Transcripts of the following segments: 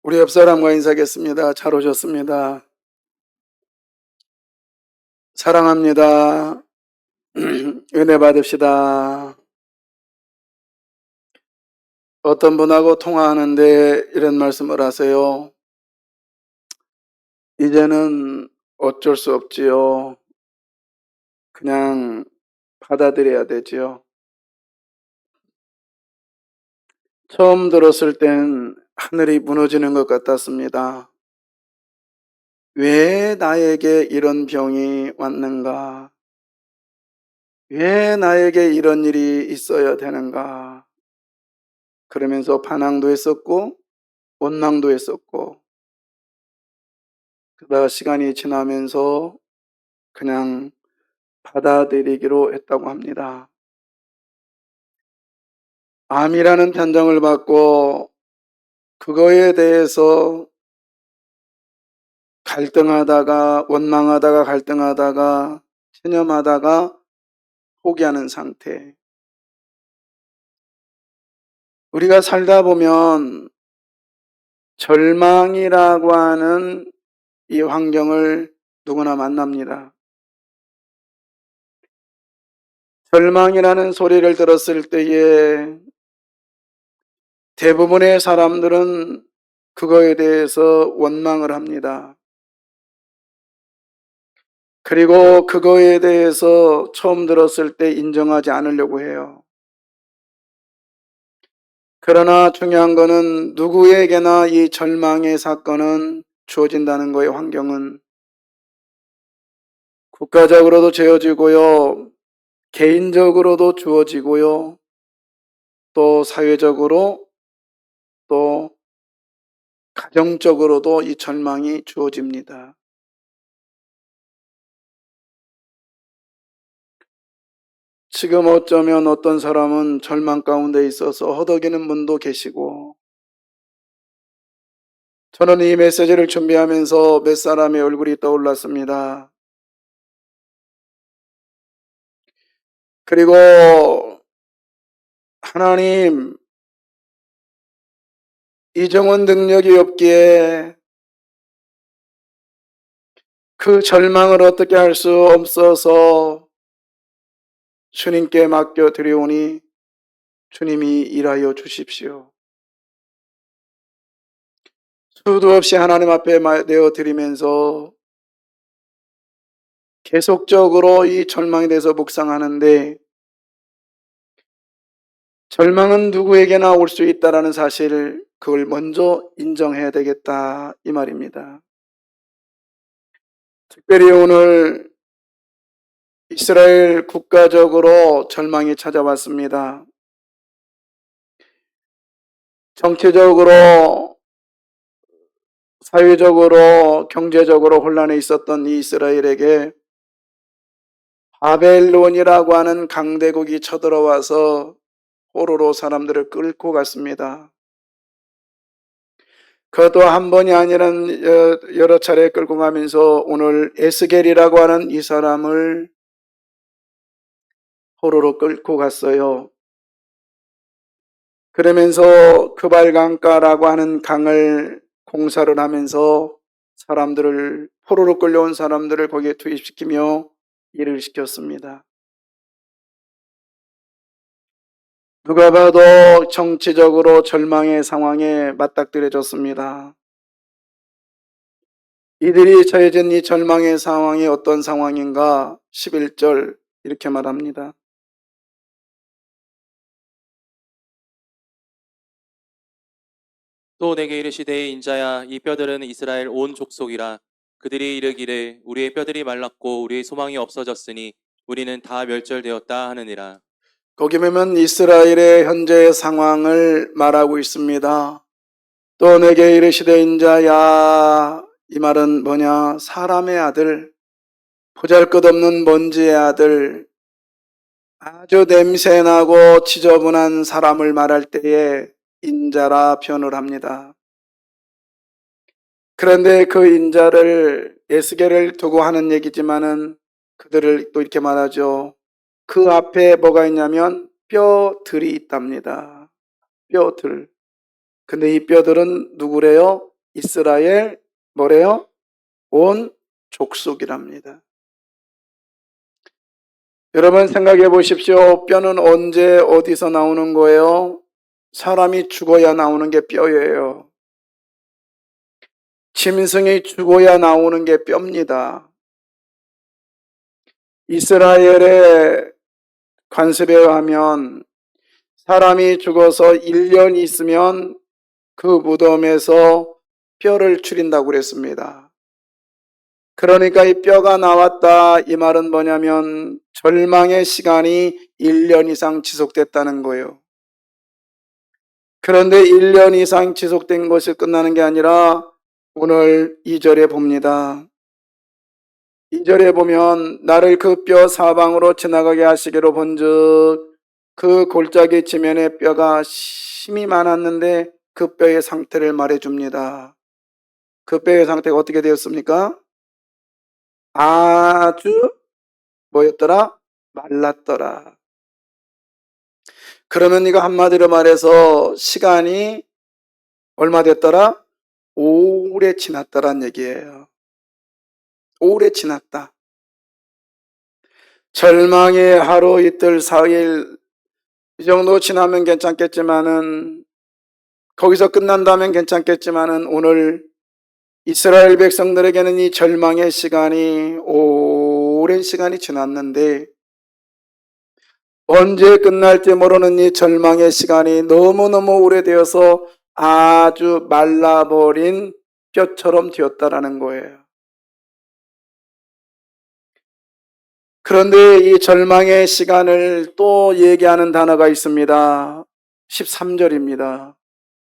우리 옆 사람과 인사하겠습니다. 잘 오셨습니다. 사랑합니다. 은혜 받읍시다. 어떤 분하고 통화하는데 이런 말씀을 하세요. 이제는 어쩔 수 없지요. 그냥 받아들여야 되지요. 처음 들었을 땐 하늘이 무너지는 것 같았습니다. 왜 나에게 이런 병이 왔는가? 왜 나에게 이런 일이 있어야 되는가? 그러면서 반항도 했었고 원망도 했었고, 그러다가 시간이 지나면서 그냥 받아들이기로 했다고 합니다. 암이라는 편정을 받고 그거에 대해서 갈등하다가 원망하다가 갈등하다가 체념하다가 포기하는 상태. 우리가 살다 보면 절망이라고 하는 이 환경을 누구나 만납니다. 절망이라는 소리를 들었을 때에 대부분의 사람들은 그거에 대해서 원망을 합니다. 그리고 그거에 대해서 처음 들었을 때 인정하지 않으려고 해요. 그러나 중요한 거는 누구에게나 이 절망의 사건은 주어진다는 거예요. 환경은 국가적으로도 주어지고요, 개인적으로도 주어지고요, 또 사회적으로, 또 가정적으로도 이 절망이 주어집니다. 지금 어쩌면 어떤 사람은 절망 가운데 있어서 허덕이는 분도 계시고, 저는 이 메시지를 준비하면서 몇 사람의 얼굴이 떠올랐습니다. 그리고 하나님, 이정원 능력이 없기에 그 절망을 어떻게 할 수 없어서 주님께 맡겨 드리오니 주님이 일하여 주십시오. 수도 없이 하나님 앞에 내어 드리면서 계속적으로 이 절망에 대해서 묵상하는데, 절망은 누구에게나 올 수 있다는 사실을, 그걸 먼저 인정해야 되겠다 이 말입니다. 특별히 오늘 이스라엘 국가적으로 절망이 찾아왔습니다. 정치적으로, 사회적으로, 경제적으로 혼란에 있었던 이 이스라엘에게 바벨론이라고 하는 강대국이 쳐들어와서 포로로 사람들을 끌고 갔습니다. 그것도 한 번이 아니라 여러 차례 끌고 가면서 오늘 에스겔이라고 하는 이 사람을 포로로 끌고 갔어요. 그러면서 크발강가라고 하는 강을 공사를 하면서 사람들을, 포로로 끌려온 사람들을 거기에 투입시키며 일을 시켰습니다. 누가 봐도 정치적으로 절망의 상황에 맞닥뜨려졌습니다. 이들이 처해진 이 절망의 상황이 어떤 상황인가? 11절 이렇게 말합니다. 또 내게 이르시되 인자야 이 뼈들은 이스라엘 온 족속이라. 그들이 이르기를 우리의 뼈들이 말랐고 우리의 소망이 없어졌으니 우리는 다 멸절되었다 하느니라. 거기 보면 이스라엘의 현재의 상황을 말하고 있습니다. 또 내게 이르시되 인자야, 이 말은 뭐냐? 사람의 아들, 보잘것없는 먼지의 아들, 아주 냄새나고 지저분한 사람을 말할 때에 인자라 표현을 합니다. 그런데 그 인자를 에스겔을 두고 하는 얘기지만은 그들을 또 이렇게 말하죠. 그 앞에 뭐가 있냐면 뼈들이 있답니다. 뼈들. 근데 이 뼈들은 누구래요? 이스라엘 뭐래요? 온 족속이랍니다. 여러분 생각해 보십시오. 뼈는 언제 어디서 나오는 거예요? 사람이 죽어야 나오는 게 뼈예요. 짐승이 죽어야 나오는 게 뼈입니다. 이스라엘의 관습에 의하면 사람이 죽어서 1년 있으면 그 무덤에서 뼈를 추린다고 그랬습니다. 그러니까 이 뼈가 나왔다 이 말은 뭐냐면 절망의 시간이 1년 이상 지속됐다는 거예요. 그런데 1년 이상 지속된 것이 끝나는 게 아니라 오늘 2절에 봅니다. 2절에 보면 나를 그 뼈 사방으로 지나가게 하시기로 본즉 그 골짜기 지면에 뼈가 심이 많았는데 그 뼈의 상태를 말해줍니다. 그 뼈의 상태가 어떻게 되었습니까? 아주 뭐였더라? 말랐더라. 그러면 이거 한마디로 말해서 시간이 얼마 됐더라? 오래 지났더란 얘기예요. 오래 지났다. 절망의 하루 이틀 4일 이 정도 지나면 괜찮겠지만은 거기서 끝난다면 괜찮겠지만은 오늘 이스라엘 백성들에게는 이 절망의 시간이 오랜 시간이 지났는데 언제 끝날지 모르는 이 절망의 시간이 너무너무 오래되어서 아주 말라버린 뼈처럼 되었다라는 거예요. 그런데 이 절망의 시간을 또 얘기하는 단어가 있습니다. 13절입니다.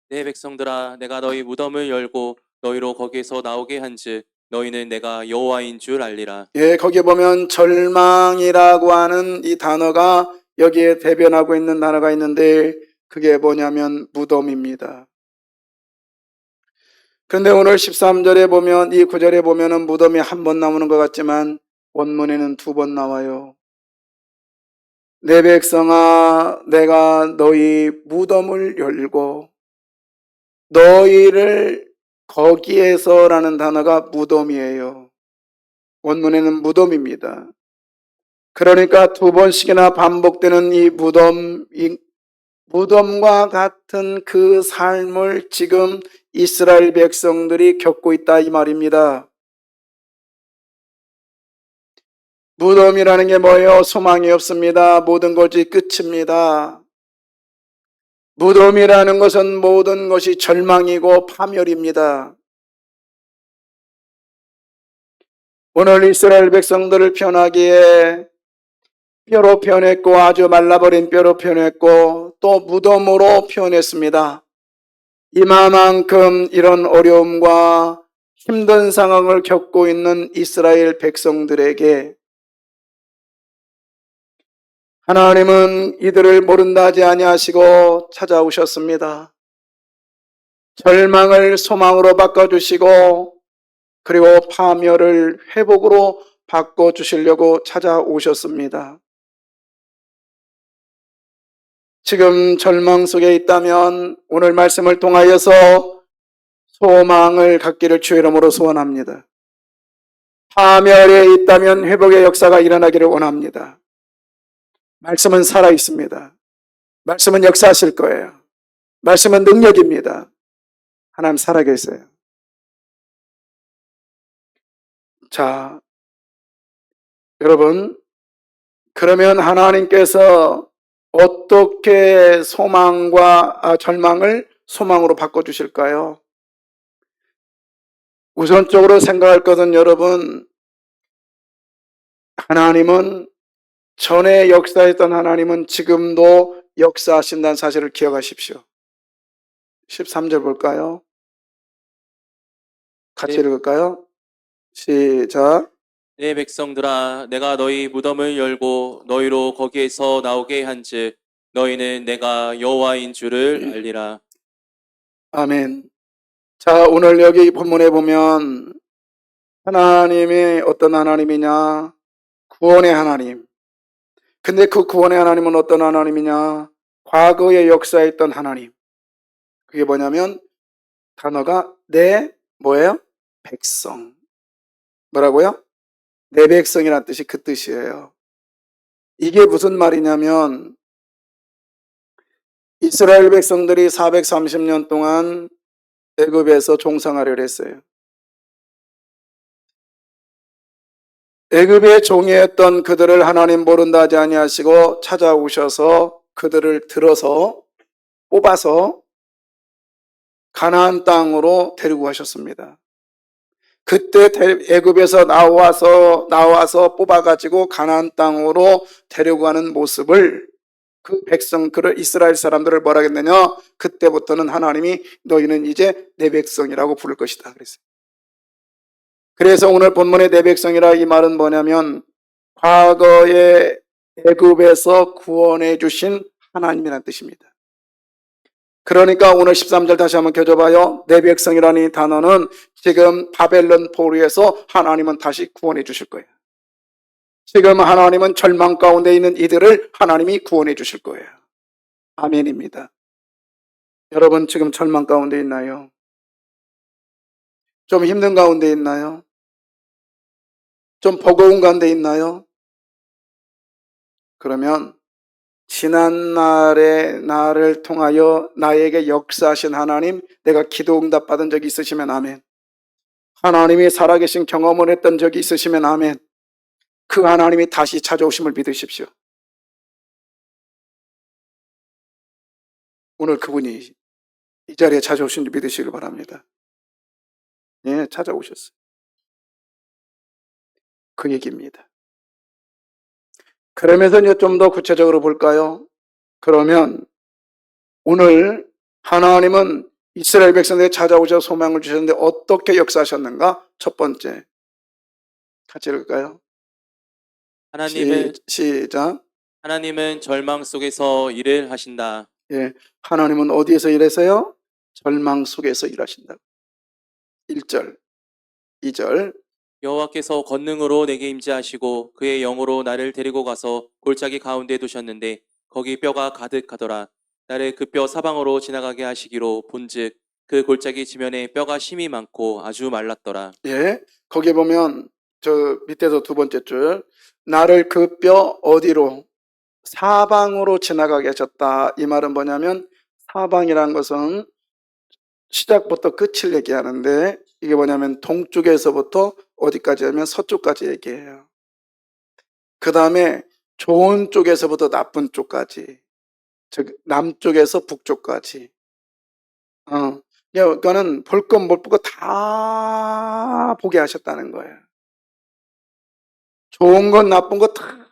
내 백성들아 내가 너희 무덤을 열고 너희로 거기에서 나오게 한즉 너희는 내가 여호와인 줄 알리라. 예, 거기 보면 절망이라고 하는 이 단어가 여기에 대변하고 있는 단어가 있는데 그게 뭐냐면 무덤입니다. 그런데 오늘 13절에 보면 이 9절에 보면은 무덤이 한 번 나오는 것 같지만 원문에는 2번 나와요. 내 백성아 내가 너희 무덤을 열고 너희를 거기에서라는 단어가 무덤이에요. 원문에는 무덤입니다. 그러니까 2번씩이나 반복되는 이 무덤과 같은 그 삶을 지금 이스라엘 백성들이 겪고 있다 이 말입니다. 무덤이라는 게 뭐예요? 소망이 없습니다. 모든 것이 끝입니다. 무덤이라는 것은 모든 것이 절망이고 파멸입니다. 오늘 이스라엘 백성들을 표현하기에 뼈로 표현했고 아주 말라버린 뼈로 표현했고 또 무덤으로 표현했습니다. 이만큼 이런 어려움과 힘든 상황을 겪고 있는 이스라엘 백성들에게 하나님은 이들을 모른다 하지 아니하시고 찾아오셨습니다. 절망을 소망으로 바꿔주시고 그리고 파멸을 회복으로 바꿔주시려고 찾아오셨습니다. 지금 절망 속에 있다면 오늘 말씀을 통하여서 소망을 갖기를 주의 이름으로 소원합니다. 파멸에 있다면 회복의 역사가 일어나기를 원합니다. 말씀은 살아있습니다. 말씀은 역사하실 거예요. 말씀은 능력입니다. 하나님 살아계세요. 자, 여러분, 그러면 하나님께서 어떻게 절망을 소망으로 바꿔주실까요? 우선적으로 생각할 것은 여러분, 하나님은 전에 역사했던 하나님은 지금도 역사하신다는 사실을 기억하십시오. 13절 볼까요? 같이 네. 읽을까요? 시작. 내 백성들아 내가 너희 무덤을 열고 너희로 거기에서 나오게 한즉 너희는 내가 여호와인 줄을 알리라. 아멘. 자, 오늘 여기 본문에 보면 하나님이 어떤 하나님이냐? 구원의 하나님. 근데 그 구원의 하나님은 어떤 하나님이냐? 과거의 역사에 있던 하나님. 그게 뭐냐면 단어가 내 뭐예요? 백성. 뭐라고요? 내 백성이라는 뜻이 그 뜻이에요. 이게 무슨 말이냐면 이스라엘 백성들이 430년 동안 애굽에서 종상하려 했어요. 애굽의 종이었던 그들을 하나님 모른다 하지 아니하시고 찾아오셔서 그들을 들어서 뽑아서 가나안 땅으로 데리고 가셨습니다. 그때 애굽에서 나와서 뽑아가지고 가나안 땅으로 데려가는 모습을 그 백성, 그 이스라엘 사람들을 뭐라 했느냐? 그때부터는 하나님이 너희는 이제 내 백성이라고 부를 것이다 그랬어요. 그래서 오늘 본문의 내 백성이라 이 말은 뭐냐면 과거에 애굽에서 구원해 주신 하나님이라는 뜻입니다. 그러니까 오늘 13절 다시 한번 켜줘봐요. 내 백성이라는 이 단어는 지금 바벨론 포로에서 하나님은 다시 구원해 주실 거예요. 지금 하나님은 절망 가운데 있는 이들을 하나님이 구원해 주실 거예요. 아멘입니다. 여러분 지금 절망 가운데 있나요? 좀 힘든 가운데 있나요? 좀 버거운 가운데 있나요? 그러면 지난날의 나를 통하여 나에게 역사하신 하나님, 내가 기도 응답 받은 적이 있으시면 아멘. 하나님이 살아계신 경험을 했던 적이 있으시면 아멘. 그 하나님이 다시 찾아오심을 믿으십시오. 오늘 그분이 이 자리에 찾아오신 줄 믿으시길 바랍니다. 예, 찾아오셨어요. 그 얘기입니다. 그러면서 이제 좀 더 구체적으로 볼까요? 그러면 오늘 하나님은 이스라엘 백성들에게 찾아오셔서 소망을 주셨는데 어떻게 역사하셨는가? 첫 번째, 같이 읽을까요? 시작. 하나님은 절망 속에서 일을 하신다. 예, 하나님은 어디에서 일하세요? 절망 속에서 일하신다. 1절, 2절. 여호와께서 권능으로 내게 임재하시고 그의 영으로 나를 데리고 가서 골짜기 가운데 두셨는데 거기 뼈가 가득하더라. 나를 그 뼈 사방으로 지나가게 하시기로 본즉 그 골짜기 지면에 뼈가 심이 많고 아주 말랐더라. 예, 거기 보면 저 밑에서 두 번째 줄, 나를 그 뼈 어디로? 사방으로 지나가게 하셨다. 이 말은 뭐냐면 사방이란 것은 시작부터 끝을 얘기하는데 이게 뭐냐면 동쪽에서부터 어디까지 하면 서쪽까지 얘기해요. 그 다음에 좋은 쪽에서부터 나쁜 쪽까지, 즉 남쪽에서 북쪽까지. 그러니까는 볼 것 못 보고 다 보게 하셨다는 거예요. 좋은 것 나쁜 것 다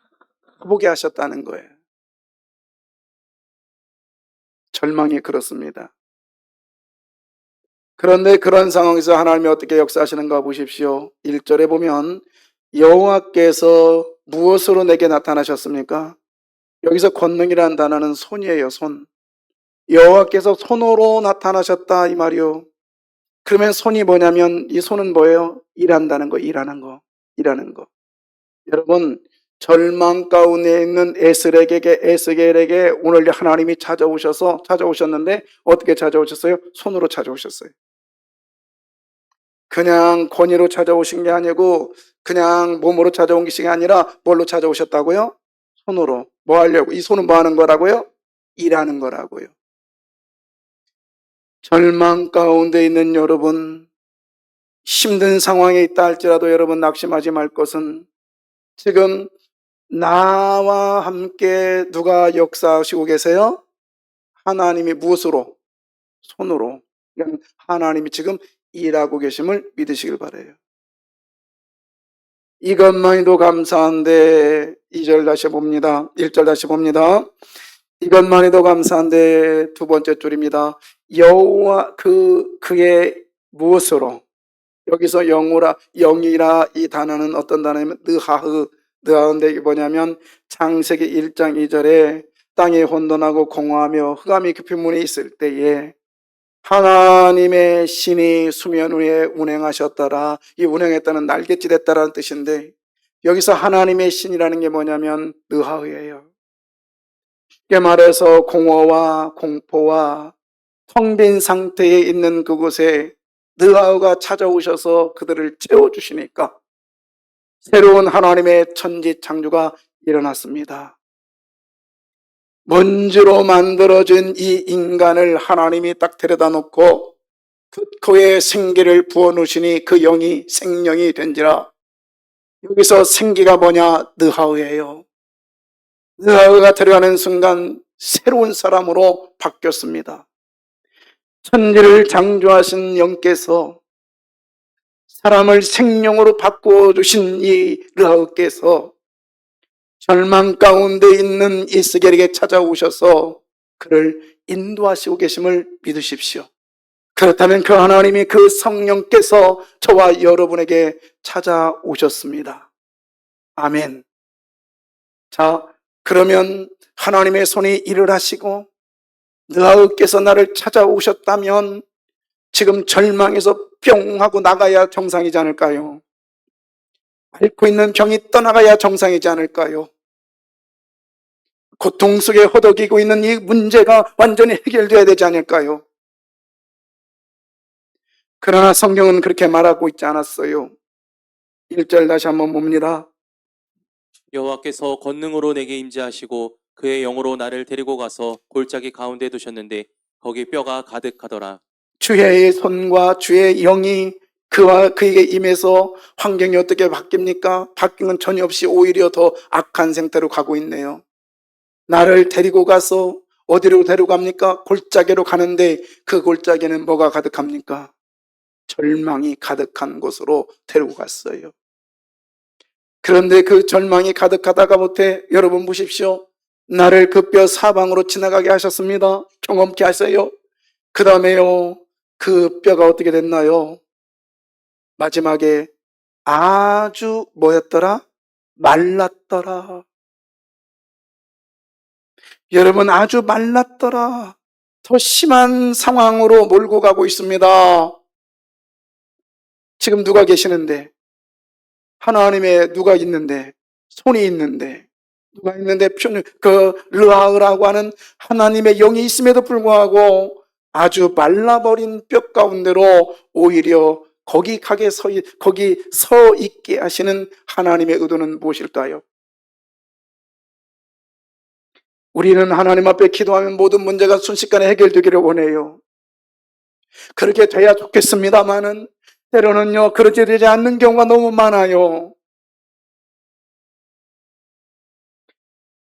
보게 하셨다는 거예요. 절망이 그렇습니다. 그런데 그런 상황에서 하나님이 어떻게 역사하시는가 보십시오. 1절에 보면 여호와께서 무엇으로 내게 나타나셨습니까? 여기서 권능이라는 단어는 손이에요. 손. 여호와께서 손으로 나타나셨다 이 말이요. 그러면 손이 뭐냐면 이 손은 뭐예요? 일한다는 거, 일하는 거. 여러분 절망 가운데 있는 에스겔에게 오늘 하나님이 찾아오셨는데 어떻게 찾아오셨어요? 손으로 찾아오셨어요. 그냥 권위로 찾아오신 게 아니고 그냥 몸으로 찾아온 것이 아니라 뭘로 찾아오셨다고요? 손으로. 뭐 하려고? 이 손은 뭐 하는 거라고요? 일하는 거라고요. 절망 가운데 있는 여러분, 힘든 상황에 있다 할지라도 여러분 낙심하지 말 것은 지금 나와 함께 누가 역사하시고 계세요? 하나님이 무엇으로? 손으로. 그러니까 하나님이 지금 일하고 계심을 믿으시길 바라요. 이것만이도 감사한데 2절 다시 봅니다. 1절 다시 봅니다. 이것만이도 감사한데 두 번째 줄입니다. 여호와 그의 무엇으로? 여기서 영이라 이 단어는 어떤 단어냐면 느하은데 이게 뭐냐면 창세기 1장 2절에 땅이 혼돈하고 공허하며 흑암이 깊은 문에 있을 때에 하나님의 신이 수면 위에 운행하셨더라. 이 운행했다는 날갯짓했다라는 뜻인데 여기서 하나님의 신이라는 게 뭐냐면 느하흐예요. 쉽게 말해서 공허와 공포와 텅 빈 상태에 있는 그곳에 느하우가 찾아오셔서 그들을 채워주시니까 새로운 하나님의 천지 창조가 일어났습니다. 먼지로 만들어진 이 인간을 하나님이 딱 데려다 놓고 그의 생기를 부어놓으시니 그 영이 생명이 된지라. 여기서 생기가 뭐냐? 느하우예요. 느하우가 들어가는 순간 새로운 사람으로 바뀌었습니다. 천지를 창조하신 영께서 사람을 생명으로 바꿔주신 이 느하우께서 절망 가운데 있는 이스겔에게 찾아오셔서 그를 인도하시고 계심을 믿으십시오. 그렇다면 그 하나님이 그 성령께서 저와 여러분에게 찾아오셨습니다. 아멘. 자, 그러면 하나님의 손이 일을 하시고 느하우께서 나를 찾아오셨다면 지금 절망에서 뿅 하고 나가야 정상이지 않을까요? 앓고 있는 병이 떠나가야 정상이지 않을까요? 고통 속에 허덕이고 있는 이 문제가 완전히 해결돼야 되지 않을까요? 그러나 성경은 그렇게 말하고 있지 않았어요. 1절 다시 한번 봅니다. 여호와께서 권능으로 내게 임재하시고 그의 영으로 나를 데리고 가서 골짜기 가운데 두셨는데 거기 뼈가 가득하더라. 주의 손과 주의 영이 그와 그에게 임해서 환경이 어떻게 바뀝니까? 바뀐 건 전혀 없이 오히려 더 악한 상태로 가고 있네요. 나를 데리고 가서 어디로 데려갑니까? 골짜기로 가는데 그 골짜기는 뭐가 가득합니까? 절망이 가득한 곳으로 데리고 갔어요. 그런데 그 절망이 가득하다가 못해 여러분 보십시오. 나를 그 뼈 사방으로 지나가게 하셨습니다. 경험케 하세요. 그 다음에요. 그 뼈가 어떻게 됐나요? 마지막에 아주 뭐였더라? 말랐더라. 여러분 아주 말랐더라. 더 심한 상황으로 몰고 가고 있습니다. 지금 누가 계시는데? 하나님의 누가 있는데? 손이 있는데? 누가 있는데? 그 르하으라고 하는 하나님의 영이 있음에도 불구하고 아주 말라버린 뼈 가운데로 오히려 거기 서 있게 하시는 하나님의 의도는 무엇일까요? 우리는 하나님 앞에 기도하면 모든 문제가 순식간에 해결되기를 원해요. 그렇게 돼야 좋겠습니다만은 때로는요 그렇게 되지 않는 경우가 너무 많아요.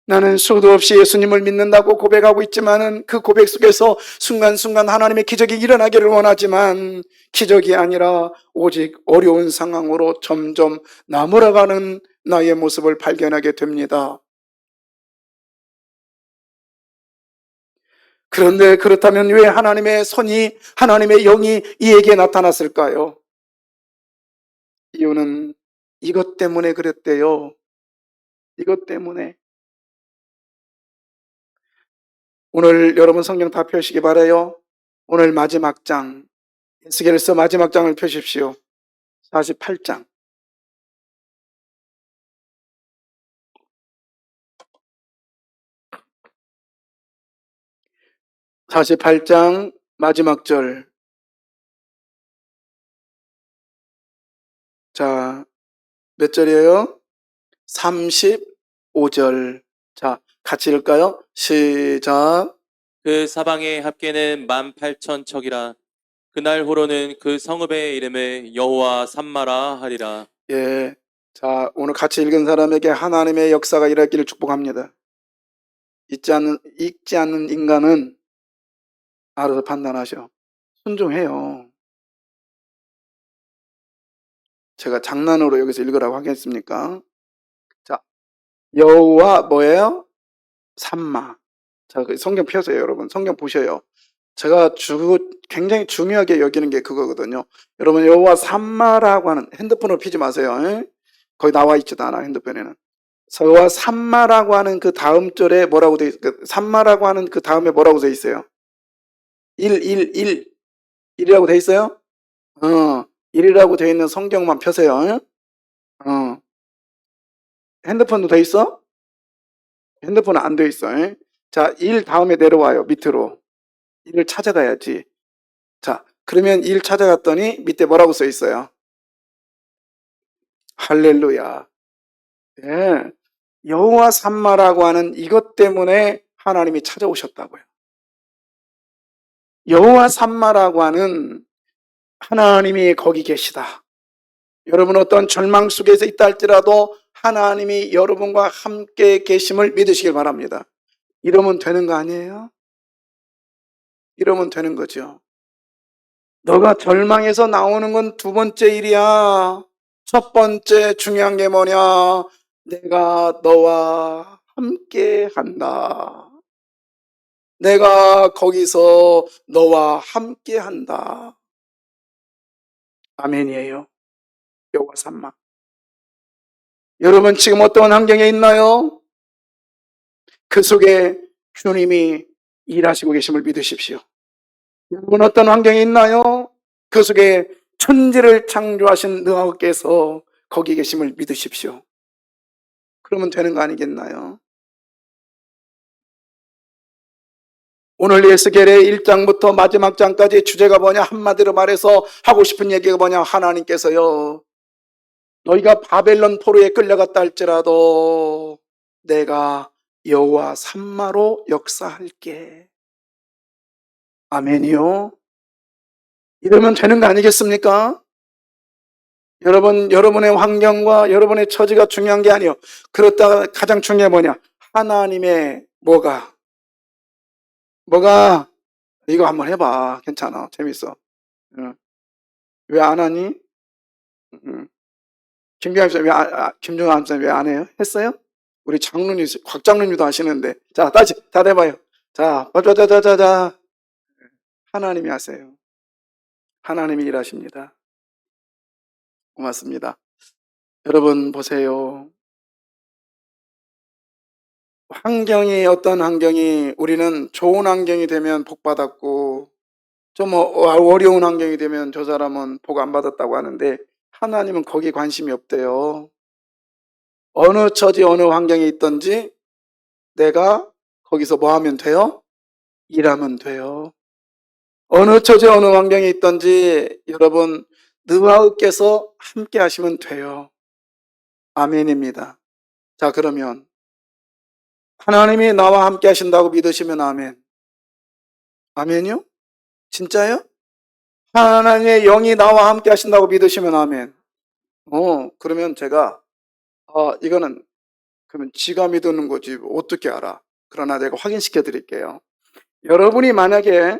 나는 수도 없이 예수님을 믿는다고 고백하고 있지만은 그 고백 속에서 순간순간 하나님의 기적이 일어나기를 원하지만 기적이 아니라 오직 어려운 상황으로 점점 나무라가는 나의 모습을 발견하게 됩니다. 그런데 그렇다면 왜 하나님의 손이, 하나님의 영이 이에게 나타났을까요? 이유는 이것 때문에 그랬대요. 이것 때문에. 오늘 여러분 성경 다 펴시기 바라요. 오늘 마지막 장, 에스겔서 마지막 장을 펴십시오. 48장. 48장 마지막 절. 자, 몇 절이에요? 35절. 자, 같이 읽을까요? 시작. 그 사방의 합계는 18,000척이라. 그날 후로는 그 성읍의 이름을 여호와 삼마라 하리라. 예. 자, 오늘 같이 읽은 사람에게 하나님의 역사가 일어나기를 축복합니다. 읽지 않는 인간은 알아서 판단하셔. 순종해요. 제가 장난으로 여기서 읽으라고 하겠습니까? 자, 여호와 뭐예요? 삼마. 자, 그 성경 펴세요, 여러분. 성경 보셔요. 제가 굉장히 중요하게 여기는 게 그거거든요. 여러분, 여호와 삼마라고 하는, 핸드폰으로 피지 마세요. 에? 거기 나와 있지도 않아, 핸드폰에는. 여호와 삼마라고 하는 그 다음 절에 뭐라고 돼 있어요? 삼마라고 하는 그 다음에 뭐라고 돼 있어요? 1이라고 돼 있어요? 1이라고 돼 있는 성경만 펴세요. 에? 핸드폰도 돼 있어? 핸드폰은 안 돼 있어. 에? 자, 1 다음에 내려와요, 밑으로. 일을 찾아가야지. 자, 그러면 일 찾아갔더니 밑에 뭐라고 써 있어요? 할렐루야. 예. 여호와 삼마라고 하는 이것 때문에 하나님이 찾아오셨다고요. 여호와 삼마라고 하는 하나님이 거기 계시다. 여러분 어떤 절망 속에서 있다 할지라도 하나님이 여러분과 함께 계심을 믿으시길 바랍니다. 이러면 되는 거 아니에요? 이러면 되는 거죠. 너가 절망에서 나오는 건 두 번째 일이야. 첫 번째 중요한 게 뭐냐? 내가 너와 함께 한다. 내가 거기서 너와 함께 한다. 아멘이에요. 여호와 삼마. 여러분 지금 어떤 환경에 있나요? 그 속에 주님이 일하시고 계심을 믿으십시오. 여러분 어떤 환경에 있나요? 그 속에 천지를 창조하신 느하우께서 거기 계심을 믿으십시오. 그러면 되는 거 아니겠나요? 오늘 예스겔의 1장부터 마지막 장까지 주제가 뭐냐? 한마디로 말해서 하고 싶은 얘기가 뭐냐? 하나님께서요, 너희가 바벨론 포로에 끌려갔다 할지라도 내가 여호와 삼마로 역사할게. 아멘이요. 이러면 되는 거 아니겠습니까? 여러분, 여러분의 환경과 여러분의 처지가 중요한 게 아니요. 그렇다가 가장 중요한 게 뭐냐? 하나님의 뭐가 이거 한번 해봐. 괜찮아. 재밌어. 왜 안 하니? 응. 김경환 쌤, 김종환 쌤 왜 안 해요? 했어요? 우리 장로님, 곽 장로님도 하시는데. 자, 다시, 다 해봐요. 자, 자자자자자. 하나님이 하세요. 하나님이 일하십니다. 고맙습니다. 여러분, 보세요. 환경이 어떤 환경이 우리는 좋은 환경이 되면 복 받았고 좀 어려운 환경이 되면 저 사람은 복 안 받았다고 하는데 하나님은 거기에 관심이 없대요. 어느 처지 어느 환경에 있든지 내가 거기서 뭐 하면 돼요? 일하면 돼요. 어느 처지 어느 환경에 있든지 여러분 느와우께서 함께 하시면 돼요. 아멘입니다. 자, 그러면 하나님이 나와 함께 하신다고 믿으시면 아멘. 아멘이요? 진짜요? 하나님의 영이 나와 함께 하신다고 믿으시면 아멘. 그러면 제가 이거는 그러면 지가 믿는 거지 어떻게 알아? 그러나 내가 확인시켜 드릴게요. 여러분이 만약에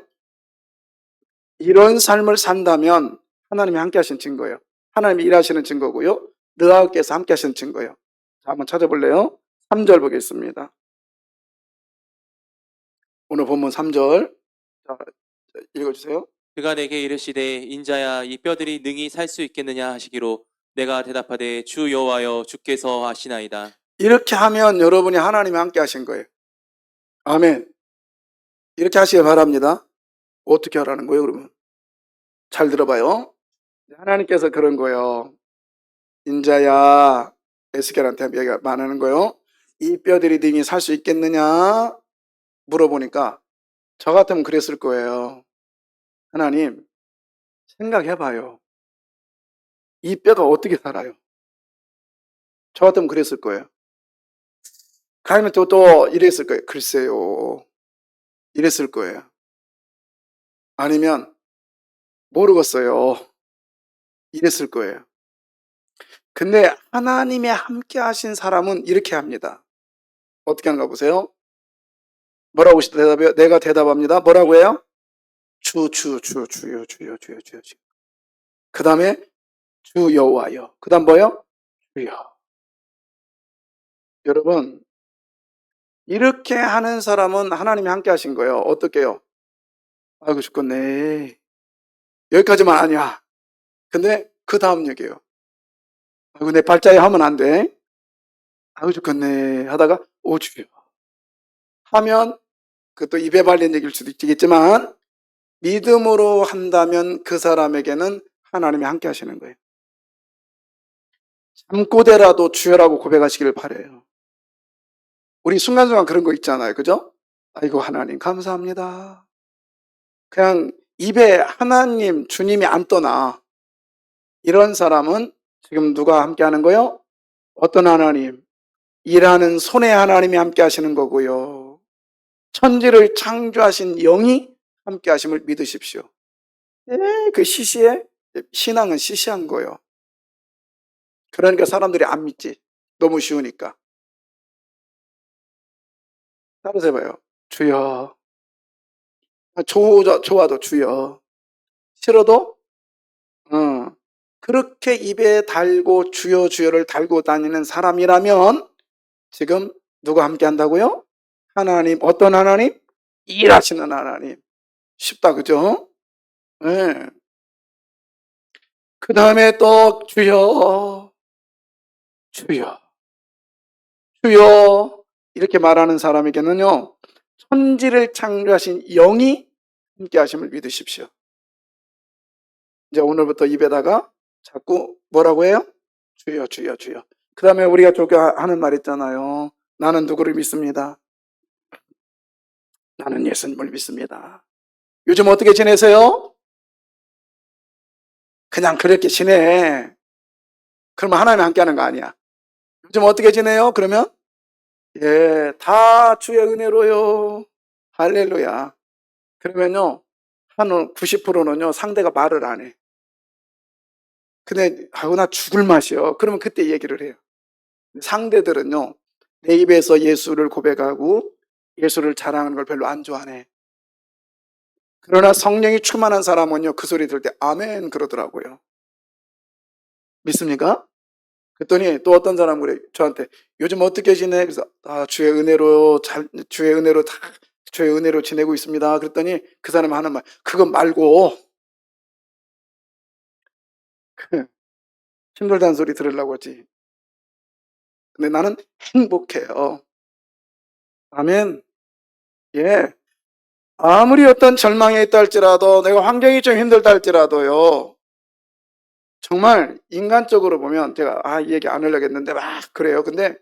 이런 삶을 산다면 하나님이 함께 하신 증거예요. 하나님이 일하시는 증거고요. 느하우께서 함께 하신 증거예요. 자, 한번 찾아볼래요? 3절 보겠습니다. 오늘 본문 3절. 자, 읽어주세요. 그가 내게 이르시되 인자야 이 뼈들이 능히 살 수 있겠느냐 하시기로 내가 대답하되 주 여호와여 주께서 하시나이다. 이렇게 하면 여러분이 하나님이 함께 하신 거예요. 아멘. 이렇게 하시길 바랍니다. 어떻게 하라는 거예요, 그러면? 잘 들어봐요. 하나님께서 그런 거예요. 인자야, 에스겔한테 얘기가 말하는 거예요. 이 뼈들이 능히 살 수 있겠느냐? 물어보니까 저 같으면 그랬을 거예요. 하나님, 생각해봐요. 이 뼈가 어떻게 살아요? 저 같으면 그랬을 거예요. 가면 또 이랬을 거예요. 글쎄요. 이랬을 거예요. 아니면 모르겠어요. 이랬을 거예요. 근데 하나님이 함께 하신 사람은 이렇게 합니다. 어떻게 하는가 보세요. 뭐라고 대답해요? 내가 대답합니다. 뭐라고 해요? 주요. 그 다음에 주 여호와여. 그 다음 뭐요? 주여. 여러분, 이렇게 하는 사람은 하나님이 함께 하신 거예요. 어떻게요? 아이고 죽겠네. 여기까지만 아니야. 근데 그 다음 얘기예요. 아이고 내 발자에 하면 안 돼. 아이고 죽겠네 하다가 오 주여 하면 그것도 입에 발린 얘기일 수도 있겠지만 믿음으로 한다면 그 사람에게는 하나님이 함께 하시는 거예요. 잠꼬대라도 주여라고 고백하시길 바라요. 우리 순간순간 그런 거 있잖아요. 그죠? 아이고 하나님 감사합니다. 그냥 입에 하나님, 주님이 안 떠나. 이런 사람은 지금 누가 함께 하는 거요? 어떤 하나님? 일하는 손의 하나님이 함께 하시는 거고요. 천지를 창조하신 영이 함께 하심을 믿으십시오. 그 시시해? 신앙은 시시한 거예요. 그러니까 사람들이 안 믿지. 너무 쉬우니까. 따라서 해봐요. 주여. 좋아도 주여. 싫어도 그렇게 입에 달고 주여 주여를 달고 다니는 사람이라면 지금 누가 함께 한다고요? 하나님. 어떤 하나님? 일하시는 하나님. 쉽다, 그죠? 네. 그 다음에 또 주여, 주여, 주여 이렇게 말하는 사람에게는요, 천지를 창조하신 영이 함께 하심을 믿으십시오. 이제 오늘부터 입에다가 자꾸 뭐라고 해요? 주여, 주여, 주여. 그 다음에 우리가 하는 말 있잖아요. 나는 누구를 믿습니다. 나는 예수님을 믿습니다. 요즘 어떻게 지내세요? 그냥 그렇게 지내. 그러면 하나님 함께 하는 거 아니야. 요즘 어떻게 지내요? 그러면 예, 다 주의 은혜로요. 할렐루야. 그러면요, 한 90%는요, 상대가 말을 안 해. 근데, 나 죽을 맛이요. 그러면 그때 얘기를 해요. 상대들은요, 내 입에서 예수를 고백하고 예수를 자랑하는 걸 별로 안 좋아하네. 그러나 성령이 충만한 사람은요, 그 소리 들을 때 아멘 그러더라고요. 믿습니까? 그랬더니 또 어떤 사람 그래 저한테 요즘 어떻게 지내? 그래서 주의 은혜로 주의 은혜로 주의 은혜로 지내고 있습니다. 그랬더니 그 사람이 하는 말 그거 말고 힘들다는 소리 들으려고 하지. 근데 나는 행복해요. 아멘. 예. 아무리 어떤 절망에 있다 할지라도 내가 환경이 좀 힘들다 할지라도요. 정말 인간적으로 보면 제가 이 얘기 안 하려고 했는데 막 그래요. 근데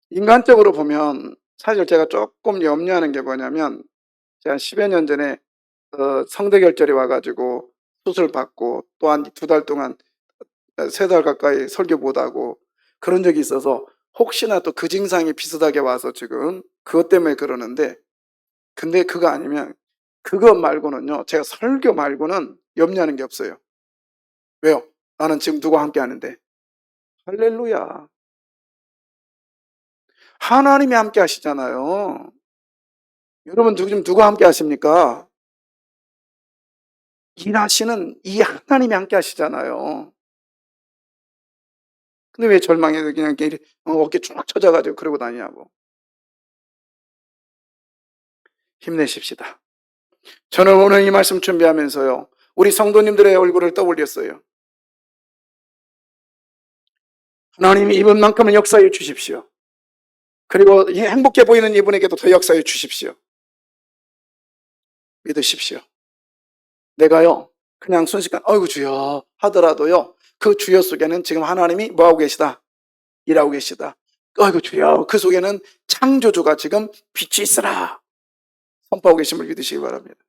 인간적으로 보면 사실 제가 조금 염려하는 게 뭐냐면 제가 10여 년 전에 성대결절이 와가지고 수술 받고 또한 2달 동안 3달 가까이 설교 못하고 그런 적이 있어서 혹시나 또 그 증상이 비슷하게 와서 지금 그것 때문에 그러는데 근데 그거 아니면 그거 말고는요 제가 설교 말고는 염려하는 게 없어요. 왜요? 나는 지금 누구와 함께 하는데 할렐루야. 하나님이 함께 하시잖아요. 여러분 지금 누구와 함께 하십니까? 일하시는 이 하나님이 함께 하시잖아요. 근데 왜 절망에 그냥 이렇게 어깨 쭉 처져가지고 그러고 다니냐고. 힘내십시다. 저는 오늘 이 말씀 준비하면서요. 우리 성도님들의 얼굴을 떠올렸어요. 하나님이 이분만큼은 역사해 주십시오. 그리고 행복해 보이는 이분에게도 더 역사해 주십시오. 믿으십시오. 내가요. 그냥 순식간 어이구 주여 하더라도요. 그 주여 속에는 지금 하나님이 뭐하고 계시다? 일하고 계시다. 어이구 주여 그 속에는 창조주가 지금 빛이 있으라 선포하고 계심을 믿으시기 바랍니다.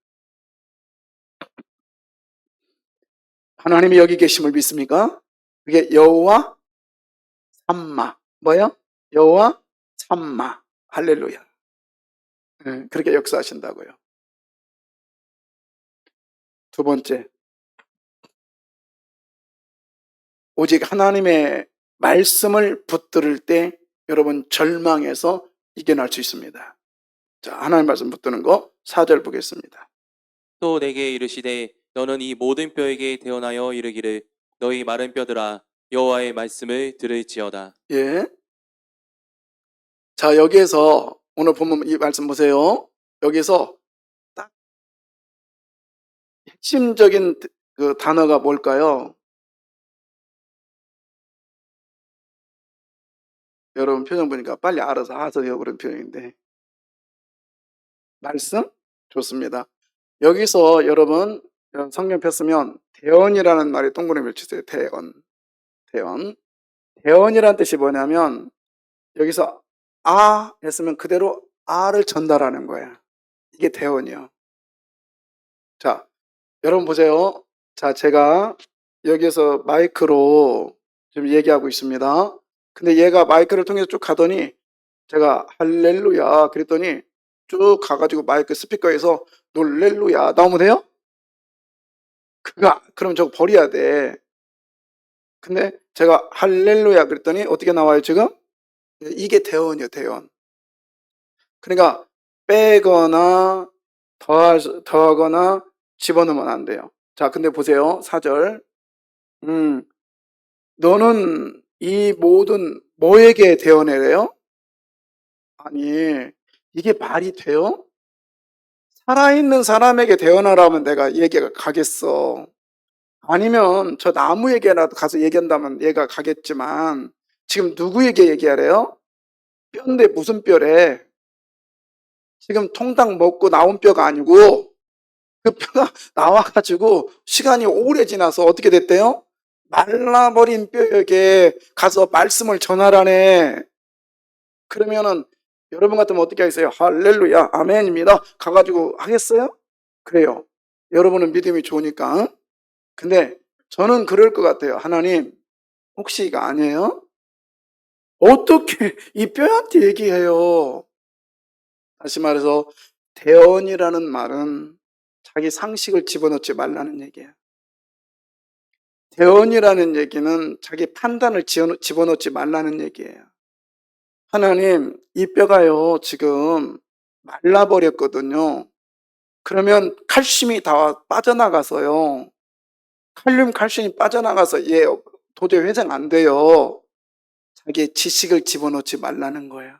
하나님이 여기 계심을 믿습니까? 그게 여호와 삼마 뭐요? 여호와 삼마 할렐루야. 그렇게 역사하신다고요. 두 번째, 오직 하나님의 말씀을 붙들을 때 여러분 절망에서 이겨낼 수 있습니다. 자, 하나님 말씀 붙드는 거 4절 보겠습니다. 또 내게 이르시되 너는 이 모든 뼈에게 대언하여 이르기를 너희 마른 뼈들아 여호와의 말씀을 들을지어다. 예. 자, 여기에서 오늘 본문 이 말씀 보세요. 여기서 딱 핵심적인 그 단어가 뭘까요? 여러분 표정 보니까 빨리 알아서 하세요 그런 표현인데 말씀? 좋습니다. 여기서 여러분 성경 폈으면 대언이라는 말이 동그라미를 치세요. 대언. 대언. 대언이라는 뜻이 뭐냐면 여기서 했으면 그대로 아를 전달하는 거야. 이게 대언이요. 여러분 보세요. 자, 제가 여기에서 마이크로 지금 얘기하고 있습니다. 근데 얘가 마이크를 통해서 쭉 가더니 제가 할렐루야 그랬더니 쭉 가가지고 마이크 스피커에서 놀렐루야 나오면 돼요? 그럼 저거 버려야 돼. 근데 제가 할렐루야 그랬더니 어떻게 나와요 지금? 이게 대언이에요, 대언. 그러니까 빼거나 더하거나 집어넣으면 안 돼요. 자, 근데 보세요. 4절. 너는 이 모든 뭐에게 대언해래요? 아니, 이게 말이 돼요? 살아있는 사람에게 대언하라면 내가 얘기가 가겠어. 아니면 저 나무에게라도 가서 얘기한다면 얘가 가겠지만 지금 누구에게 얘기하래요? 뼈인데 무슨 뼈래? 지금 통닭 먹고 나온 뼈가 아니고 그 뼈가 나와가지고 시간이 오래 지나서 어떻게 됐대요? 말라버린 뼈에게 가서 말씀을 전하라네. 그러면은 여러분 같으면 어떻게 하겠어요? 할렐루야, 아멘입니다. 가가지고 하겠어요? 그래요. 여러분은 믿음이 좋으니까. 근데 저는 그럴 것 같아요. 하나님, 혹시 이거 아니에요? 어떻게 이 뼈한테 얘기해요? 다시 말해서 대언이라는 말은 자기 상식을 집어넣지 말라는 얘기예요. 대언이라는 얘기는 자기 판단을 집어넣지 말라는 얘기예요. 하나님, 이 뼈가요, 지금 말라버렸거든요. 그러면 칼슘이 다 빠져나가서요. 칼슘이 빠져나가서 얘 도저히 회생 안 돼요. 자기의 지식을 집어넣지 말라는 거예요.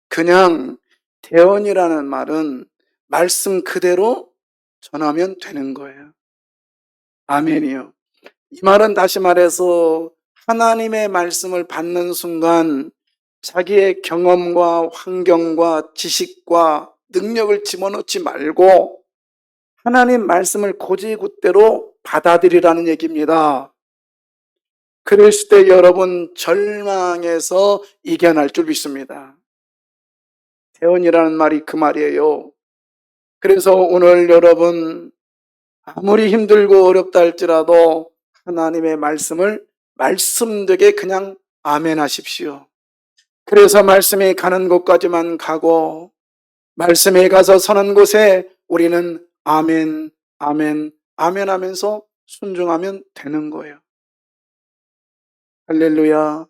그냥 대언이라는 말은 말씀 그대로 전하면 되는 거예요. 아멘이요. 이 말은 다시 말해서 하나님의 말씀을 받는 순간 자기의 경험과 환경과 지식과 능력을 집어넣지 말고 하나님 말씀을 곧이곧대로 받아들이라는 얘기입니다. 그랬을 때 여러분 절망에서 이겨날 줄 믿습니다. 대언이라는 말이 그 말이에요. 그래서 오늘 여러분 아무리 힘들고 어렵다 할지라도 하나님의 말씀을 말씀되게 그냥 아멘 하십시오. 그래서 말씀이 가는 곳까지만 가고 말씀이 가서 서는 곳에 우리는 아멘, 아멘, 아멘 하면서 순종하면 되는 거예요. 할렐루야.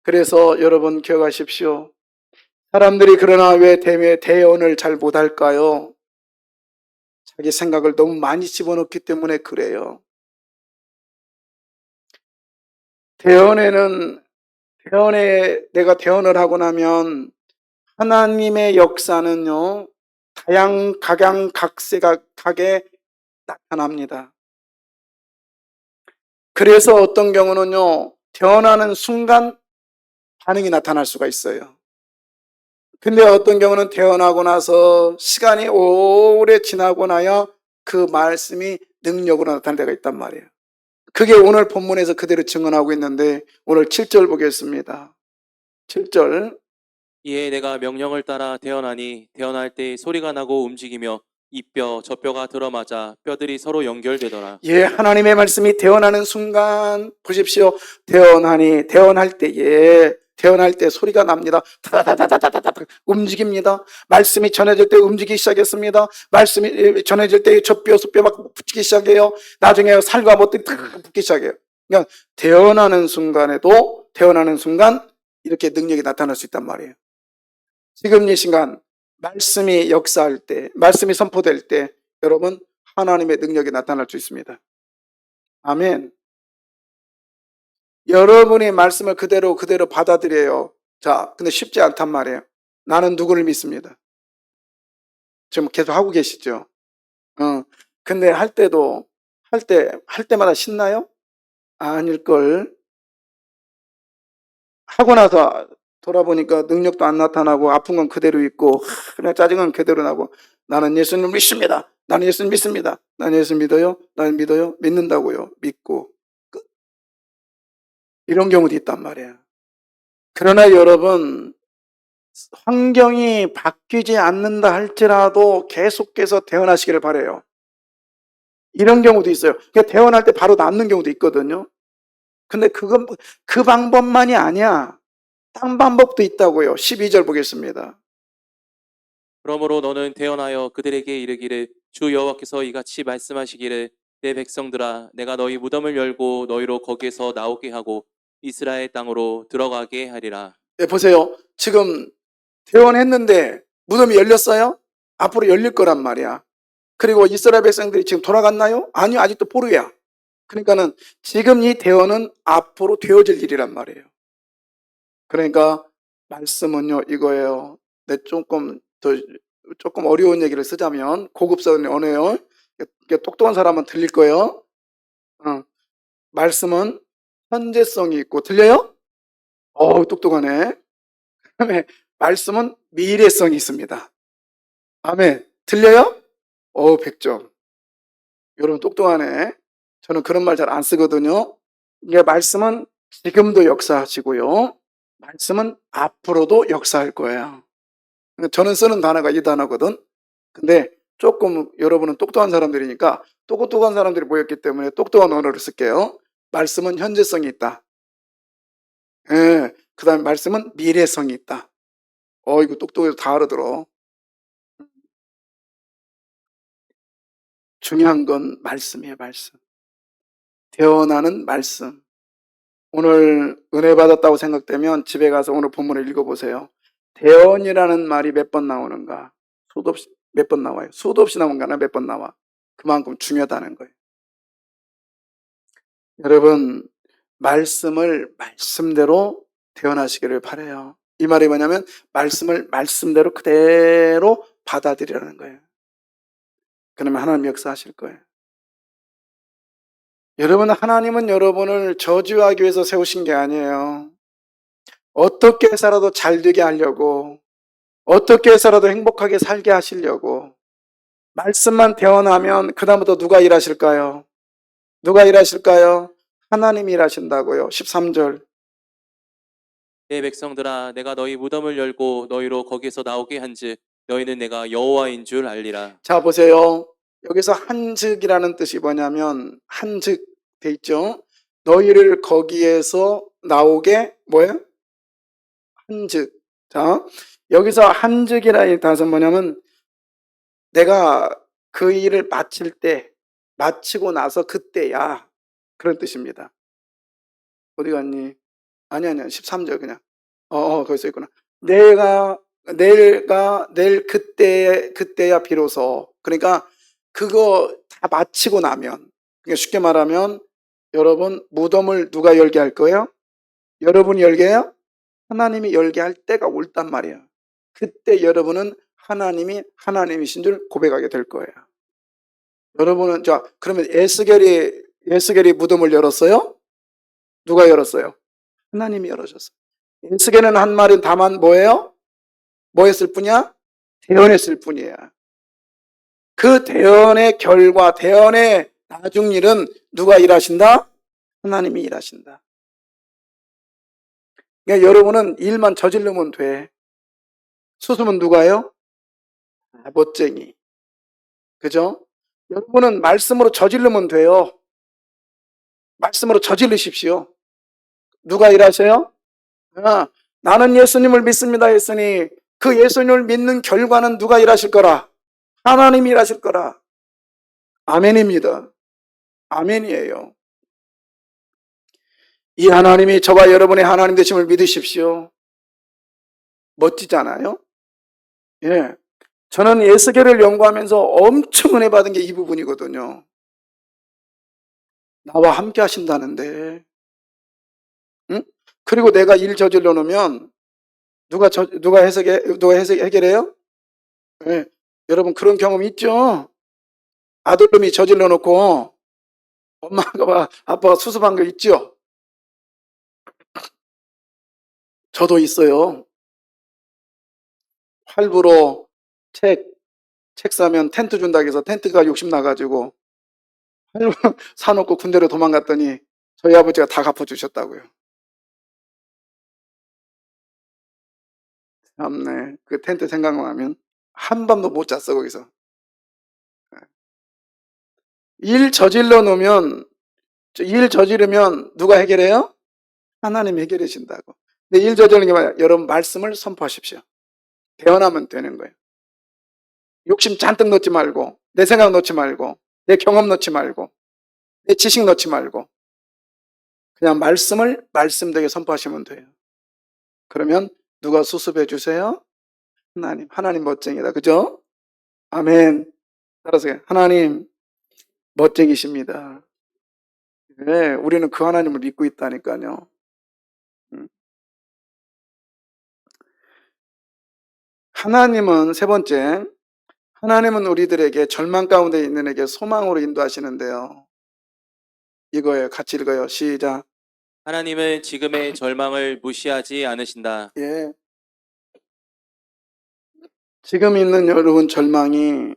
그래서 여러분 기억하십시오. 사람들이 그러나 왜 대언을 잘 못할까요? 자기 생각을 너무 많이 집어넣기 때문에 그래요. 내가 대언을 하고 나면 하나님의 역사는요, 각양각색하게 나타납니다. 그래서 어떤 경우는요, 대언하는 순간 반응이 나타날 수가 있어요. 근데 어떤 경우는 태어나고 나서 시간이 오래 지나고 나야 그 말씀이 능력으로 나타날 때가 있단 말이에요. 그게 오늘 본문에서 그대로 증언하고 있는데 오늘 7절 보겠습니다. 7절. 이에 내가 명령을 따라 대언하니 대언할 때 소리가 나고 움직이며 이 뼈 저 뼈가 들어맞아 뼈들이 서로 연결되더라. 예, 하나님의 말씀이 태어나는 순간 보십시오. 태어날 때 소리가 납니다. 다다다다다다다 움직입니다. 말씀이 전해질 때 움직이기 시작했습니다. 말씀이 전해질 때 저 뼈 막 붙기 시작해요. 나중에 살과 못들이 붙기 시작해요. 그러니까 태어나는 순간 이렇게 능력이 나타날 수 있단 말이에요. 지금 이 순간 말씀이 역사할 때, 말씀이 선포될 때 여러분 하나님의 능력이 나타날 수 있습니다. 아멘. 여러분이 말씀을 그대로 받아들여요. 자, 근데 쉽지 않단 말이에요. 나는 누구를 믿습니다. 지금 계속 하고 계시죠? 근데 할 때마다 신나요? 아닐걸. 하고 나서 돌아보니까 능력도 안 나타나고 아픈 건 그대로 있고 그냥 짜증은 그대로 나고 나는 예수님 믿습니다. 나는 예수 믿습니다. 나는 예수 믿어요? 나는 믿어요? 믿는다고요. 믿고 끝. 이런 경우도 있단 말이에요. 그러나 여러분 환경이 바뀌지 않는다 할지라도 계속해서 태어나시기를 바라요. 이런 경우도 있어요. 그러니까 태어날 때 바로 낫는 경우도 있거든요. 근데 그건 그 방법만이 아니야. 딴 방법도 있다고요. 12절 보겠습니다. 그러므로 너는 대언하여 그들에게 이르기를 주 여호와께서 이같이 말씀하시기를 내 백성들아 내가 너희 무덤을 열고 너희로 거기에서 나오게 하고 이스라엘 땅으로 들어가게 하리라. 네, 보세요. 지금 퇴원했는데 무덤이 열렸어요? 앞으로 열릴 거란 말이야. 그리고 이스라엘 백성들이 지금 돌아갔나요? 아니요, 아직도 포로야. 그러니까는 지금 이 대원은 앞으로 되어질 일이란 말이에요. 그러니까 말씀은요 이거예요. 내 조금 어려운 얘기를 쓰자면 고급스러운 언어예요. 이게 똑똑한 사람은 들릴 거예요. 말씀은 현재성이 있고 들려요? 똑똑하네. 그다음에 말씀은 미래성이 있습니다. 아멘. 들려요? 100점. 여러분 똑똑하네. 저는 그런 말 잘 안 쓰거든요. 이게 말씀은 지금도 역사하시고요. 말씀은 앞으로도 역사할 거예요. 저는 쓰는 단어가 이 단어거든. 근데 조금 여러분은 똑똑한 사람들이니까 똑똑한 사람들이 모였기 때문에 똑똑한 언어를 쓸게요. 말씀은 현재성이 있다. 예. 그 다음에 말씀은 미래성이 있다. 이거 똑똑해서 다 알아들어. 중요한 건 말씀이에요, 말씀. 대언하는 말씀. 오늘 은혜 받았다고 생각되면 집에 가서 오늘 본문을 읽어보세요. 대언이라는 말이 몇 번 나오는가? 수도 없이 몇 번 나와요. 수도 없이 나온 거나 몇 번 나와. 그만큼 중요하다는 거예요. 여러분, 말씀을 말씀대로 대언하시기를 바라요. 이 말이 뭐냐면 말씀을 말씀대로 그대로 받아들이라는 거예요. 그러면 하나님 역사하실 거예요. 여러분, 하나님은 여러분을 저주하기 위해서 세우신 게 아니에요. 어떻게 해서라도 잘 되게 하려고, 어떻게 해서라도 행복하게 살게 하시려고. 말씀만 대언하면 그다음부터 누가 일하실까요? 누가 일하실까요? 하나님이 일하신다고요. 13절. 내 백성들아 내가 너희 무덤을 열고 너희로 거기에서 나오게 한즉 너희는 내가 여호와인 줄 알리라. 자, 보세요. 여기서 한즉이라는 뜻이 뭐냐면, 한즉 돼 있죠? 너희를 거기에서 나오게, 뭐예요? 한즉. 자, 여기서 한즉이라는 단어는 뭐냐면, 내가 그 일을 마칠 때, 마치고 나서 그때야. 그런 뜻입니다. 어디 갔니? 아니, 13절 그냥. 거기 써 있구나. 내일 그때야 비로소. 그러니까 그거 다 마치고 나면, 그러니까 쉽게 말하면 여러분 무덤을 누가 열게 할 거예요? 여러분이 열게 해요? 하나님이 열게 할 때가 올단 말이에요. 그때 여러분은 하나님이 하나님이신 줄 고백하게 될 거예요. 여러분은 그러면 에스겔이 무덤을 열었어요? 누가 열었어요? 하나님이 열어줬어요. 에스겔은 한 말은 다만 뭐예요? 뭐 했을 뿐이야? 대언했을 뿐이야. 그 대언의 결과, 대언의 나중 일은 누가 일하신다? 하나님이 일하신다. 그러니까 여러분은 일만 저지르면 돼. 수습은 누가요? 멋쟁이. 그죠? 여러분은 말씀으로 저지르면 돼요. 말씀으로 저지르십시오. 누가 일하세요? 나는 예수님을 믿습니다 했으니 그 예수님을 믿는 결과는 누가 일하실 거라? 하나님이 일하실 거라. 아멘입니다. 아멘이에요. 이 하나님이 저와 여러분의 하나님 되심을 믿으십시오. 멋지잖아요? 예. 저는 에스겔을 연구하면서 엄청 은혜 받은 게 이 부분이거든요. 나와 함께 하신다는데. 응? 그리고 내가 일 저질러 놓으면 누가 해결해요? 예. 여러분 그런 경험 있죠? 아들놈이 저질러 놓고 아빠가 수습한 거 있죠? 저도 있어요. 할부로 책 사면 텐트 준다고 해서 텐트가 욕심 나가지고 할부 사놓고 군대로 도망갔더니 저희 아버지가 다 갚아주셨다고요. 참네. 그 텐트 생각나면 한밤도 못 잤어 거기서. 일 저질러 놓으면, 일 저지르면 누가 해결해요? 하나님 해결해 준다고. 근데 일 저지르는 게 뭐야? 여러분 말씀을 선포하십시오. 대언하면 되는 거예요. 욕심 잔뜩 넣지 말고, 내 생각 넣지 말고, 내 경험 넣지 말고, 내 지식 넣지 말고, 그냥 말씀을 말씀되게 선포하시면 돼요. 그러면 누가 수습해 주세요? 하나님. 하나님 멋쟁이다. 그죠? 아멘. 따라서 하나님 멋쟁이십니다. 네, 우리는 그 하나님을 믿고 있다니까요. 하나님은 세 번째, 하나님은 우리들에게 절망 가운데 있는 에게 소망으로 인도하시는데요. 이거예요. 같이 읽어요. 시작. 하나님은 지금의 절망을 무시하지 않으신다. 예. 지금 있는 여러분 절망이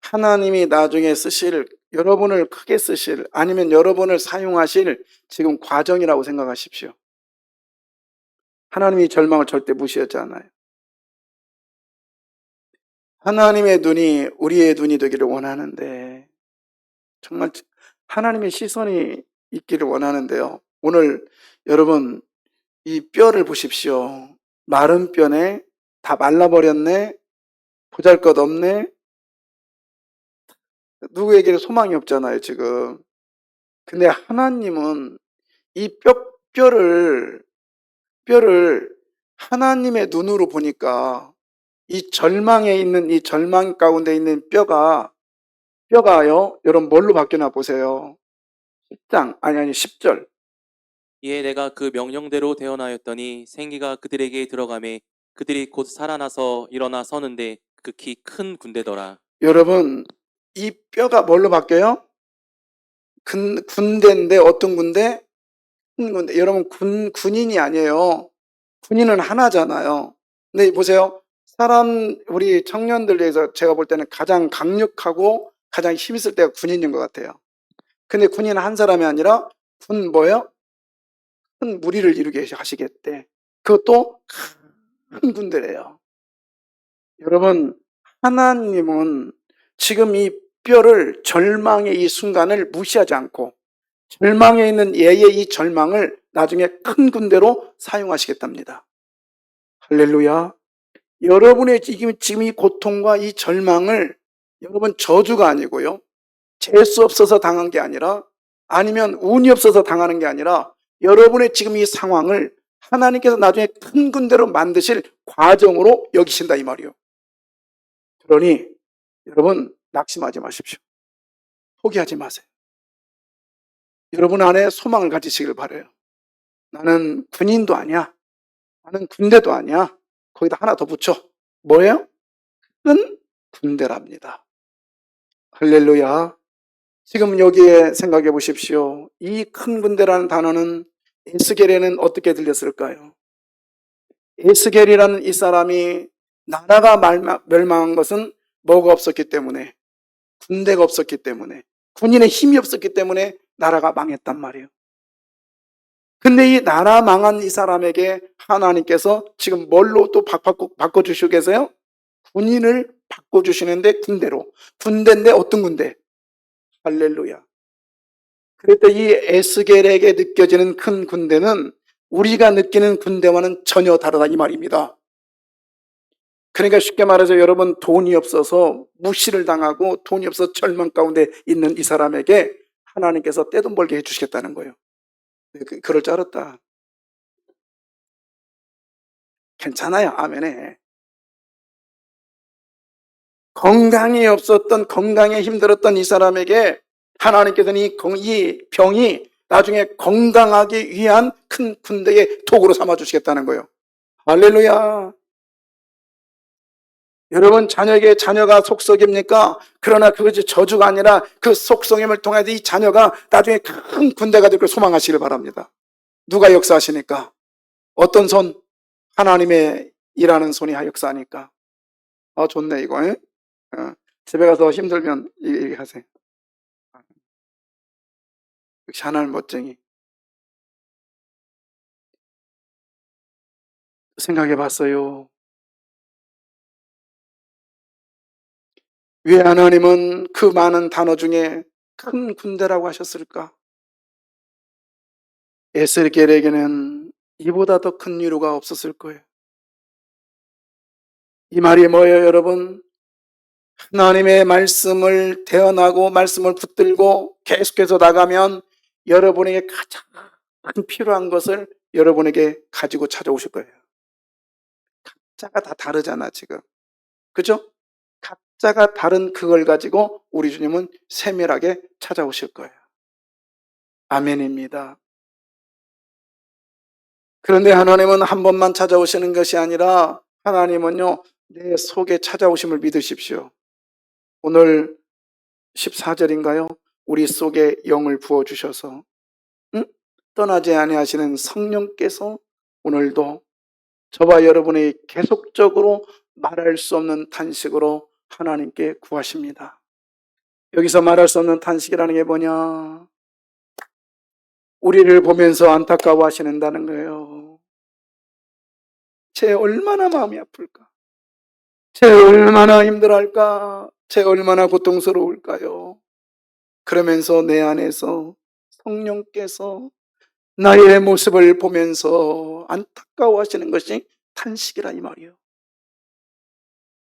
하나님이 나중에 쓰실, 여러분을 크게 쓰실, 아니면 여러분을 사용하실 지금 과정이라고 생각하십시오. 하나님이 절망을 절대 무시하지 않아요. 하나님의 눈이 우리의 눈이 되기를 원하는데, 정말 하나님의 시선이 있기를 원하는데요. 오늘 여러분 이 뼈를 보십시오. 마른 뼈네, 다 말라버렸네, 보잘것없네, 누구에게는 소망이 없잖아요 지금. 근데 하나님은 이 뼈를 하나님의 눈으로 보니까 이 절망에 있는, 이 절망 가운데 있는 뼈가요, 여러분 뭘로 바뀌나 보세요. 10절. 이에 내가 그 명령대로 대언하였더니 생기가 그들에게 들어가매 그들이 곧 살아나서 일어나 서는데 극히 큰 군대더라. 여러분, 이 뼈가 뭘로 바뀌어요? 군대인데, 어떤 군대? 큰 군대. 여러분, 군인이 아니에요. 군인은 하나잖아요. 근데 보세요. 우리 청년들 중에서 제가 볼 때는 가장 강력하고 가장 힘있을 때가 군인인 것 같아요. 근데 군인은 한 사람이 아니라, 뭐예요? 큰 무리를 이루게 하시겠대. 그것도 큰 군대래요. 여러분, 하나님은 지금 이 뼈를, 절망의 이 순간을 무시하지 않고 절망에 있는 얘의 이 절망을 나중에 큰 군대로 사용하시겠답니다. 할렐루야. 여러분의 지금 이 고통과 이 절망을 여러분 저주가 아니고요, 재수 없어서 당한 게 아니라, 아니면 운이 없어서 당하는 게 아니라, 여러분의 지금 이 상황을 하나님께서 나중에 큰 군대로 만드실 과정으로 여기신다 이 말이요. 그러니 여러분 낙심하지 마십시오. 포기하지 마세요. 여러분 안에 소망을 가지시길 바라요. 나는 군인도 아니야. 나는 군대도 아니야. 거기다 하나 더 붙여. 뭐예요? 큰 군대랍니다. 할렐루야. 지금 여기에 생각해 보십시오. 이 큰 군대라는 단어는 에스겔에는 어떻게 들렸을까요? 에스겔이라는 이 사람이 나라가 멸망한 것은 뭐가 없었기 때문에, 군대가 없었기 때문에, 군인의 힘이 없었기 때문에 나라가 망했단 말이에요. 근데 이 나라 망한 이 사람에게 하나님께서 지금 뭘로 또 바꿔주시고 계세요? 군인을 바꿔주시는데 군대로. 군대인데 어떤 군대? 할렐루야. 그럴 때 이 에스겔에게 느껴지는 큰 군대는 우리가 느끼는 군대와는 전혀 다르다 이 말입니다. 그러니까 쉽게 말해서 여러분 돈이 없어서 무시를 당하고 돈이 없어서 절망 가운데 있는 이 사람에게 하나님께서 떼돈 벌게 해주시겠다는 거예요. 그럴 줄 알았다. 괜찮아요. 아멘에. 건강이 없었던, 건강에 힘들었던 이 사람에게 하나님께서는 이 병이 나중에 건강하기 위한 큰 군대의 도구로 삼아주시겠다는 거예요. 할렐루야. 여러분 자녀에게 자녀가 속썩입니까? 그러나 그것이 저주가 아니라 그 속썩임을 통해서 이 자녀가 나중에 큰 군대가 될 걸 소망하시길 바랍니다. 누가 역사하시니까? 어떤 손? 하나님의 일하는 손이 역사하니까. 좋네 이거. 집에 가서 힘들면 이렇게 하세요. 역시 하나님 멋쟁이. 생각해 봤어요. 왜 하나님은 그 많은 단어 중에 큰 군대라고 하셨을까? 에스겔에게는 이보다 더 큰 위로가 없었을 거예요. 이 말이 뭐예요, 여러분? 하나님의 말씀을 대언하고 말씀을 붙들고 계속해서 나가면 여러분에게 가장 필요한 것을 여러분에게 가지고 찾아오실 거예요. 각자가 다 다르잖아, 지금. 그죠? 각자가 다른 그걸 가지고 우리 주님은 세밀하게 찾아오실 거예요. 아멘입니다. 그런데 하나님은 한 번만 찾아오시는 것이 아니라 하나님은요, 내 속에 찾아오심을 믿으십시오. 오늘 14절인가요? 우리 속에 영을 부어주셔서 떠나지 아니하시는 성령께서 오늘도 저와 여러분이 계속적으로 말할 수 없는 탄식으로 하나님께 구하십니다. 여기서 말할 수 없는 탄식이라는 게 뭐냐? 우리를 보면서 안타까워 하시는다는 거예요. 쟤 얼마나 마음이 아플까? 쟤 얼마나 힘들어할까? 쟤 얼마나 고통스러울까요? 그러면서 내 안에서 성령께서 나의 모습을 보면서 안타까워하시는 것이 탄식이라 이 말이에요.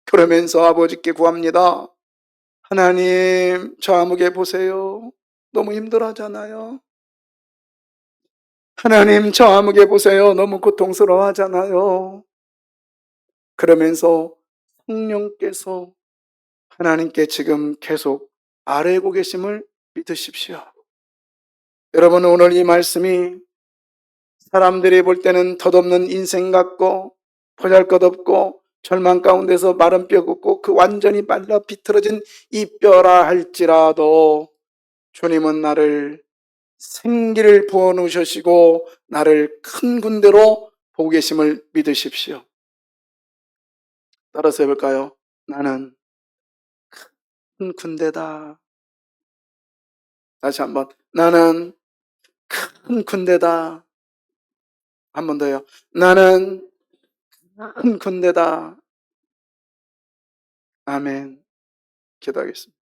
그러면서 아버지께 구합니다. 하나님, 저 아무개 보세요. 너무 힘들어하잖아요. 하나님, 저 아무개 보세요. 너무 고통스러워하잖아요. 그러면서 성령께서 하나님께 지금 계속 아뢰고 계심을 믿으십시오. 여러분, 오늘 이 말씀이 사람들이 볼 때는 덧없는 인생 같고 보잘것없고 절망 가운데서 마른 뼈 굽고 그 완전히 말라 비틀어진 이 뼈라 할지라도 주님은 나를 생기를 부어놓으시고 나를 큰 군대로 보고 계심을 믿으십시오. 따라서 해볼까요? 나는 큰 군대다. 다시 한번. 나는 큰 군대다. 한 번 더요. 나는 큰 군대다. 아멘. 기도하겠습니다.